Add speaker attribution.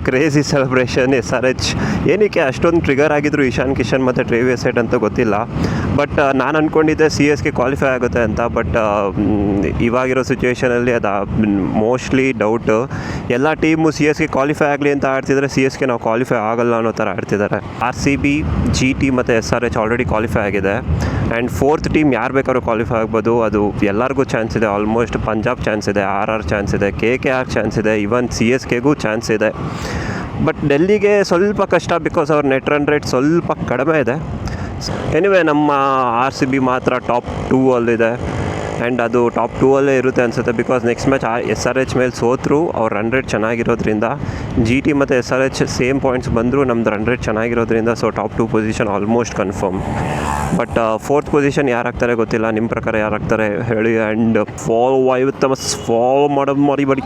Speaker 1: Crazy celebration SRH. ಏನಕ್ಕೆ ಅಷ್ಟೊಂದು trigger ಆಗಿದ್ರು ಇಶಾನ್ ಕಿಶನ್ ಮತ್ತು ಟ್ರೇವಿಸ್ ಹೆಡ್ ಅಂತ ಗೊತ್ತಿಲ್ಲ. ಬಟ್ ನಾನು ಅಂದ್ಕೊಂಡಿದ್ದೆ CSK ಕ್ವಾಲಿಫೈ ಆಗುತ್ತೆ ಅಂತ. ಬಟ್ ಇವಾಗಿರೋ ಸಿಚುವೇಷನಲ್ಲಿ ಅದು ಮೋಸ್ಟ್ಲಿ ಡೌಟು. ಎಲ್ಲ ಟೀಮು CSK ಕ್ವಾಲಿಫೈ ಆಗಲಿ ಅಂತ ಆಡ್ತಿದ್ದಾರೆ, CSK ನಾವು ಕ್ವಾಲಿಫೈ ಆಗಲ್ಲ ಅನ್ನೋ ಥರ ಆಡ್ತಿದ್ದಾರೆ. RCB, GT ಮತ್ತು SRH ಆಲ್ರೆಡಿ ಕ್ವಾಲಿಫೈ ಆಗಿದೆ. ಆ್ಯಂಡ್ ಫೋರ್ತ್ ಟೀಮ್ ಯಾರು ಬೇಕಾದ್ರೂ ಕ್ವಾಲಿಫೈ ಆಗ್ಬೋದು. ಅದು ಎಲ್ಲರಿಗೂ ಚಾನ್ಸ್ ಇದೆ. ಆಲ್ಮೋಸ್ಟ್ ಪಂಜಾಬ್ ಚಾನ್ಸ್ ಇದೆ, RR ಚಾನ್ಸ್ ಇದೆ, KKR ಚಾನ್ಸ್ ಇದೆ, ಈವನ್ CSKಗೂ ಚಾನ್ಸ್ ಇದೆ. ಬಟ್ ಡೆಲ್ಲಿಗೆ ಸ್ವಲ್ಪ ಕಷ್ಟ, ಬಿಕಾಸ್ ಅವ್ರ ನೆಟ್ ರನ್ ರೇಟ್ ಸ್ವಲ್ಪ ಕಡಿಮೆ ಇದೆ. ಎನಿವೆ ನಮ್ಮ RCB ಮಾತ್ರ ಟಾಪ್ 2 ಅಲ್ಲಿದೆ. ಆ್ಯಂಡ್ ಅದು ಟಾಪ್ 2 ಅಲ್ಲೇ ಇರುತ್ತೆ ಅನಿಸುತ್ತೆ, ಬಿಕಾಸ್ ನೆಕ್ಸ್ಟ್ ಮ್ಯಾಚ್ SRH ಮೇಲೆ ಸೋತರು. ಅವ್ರ ರನ್ ರೇಟ್ ಚೆನ್ನಾಗಿರೋದ್ರಿಂದ, GT ಮತ್ತು SRH ಸೇಮ್ ಪಾಯಿಂಟ್ಸ್ ಬಂದರೂ ನಮ್ಮದು ರನ್ ರೇಟ್ ಚೆನ್ನಾಗಿರೋದ್ರಿಂದ so top 2 position almost confirm. But fourth position ಯಾರಾಗ್ತಾರೆ ಗೊತ್ತಿಲ್ಲ. ನಿಮ್ಮ ಪ್ರಕಾರ ಯಾರಾಗ್ತಾರೆ ಹೇಳಿ. ಆ್ಯಂಡ್ ಫಾಲೋ ಮಾಡೋದು ಮರಿಬೇಡಿ.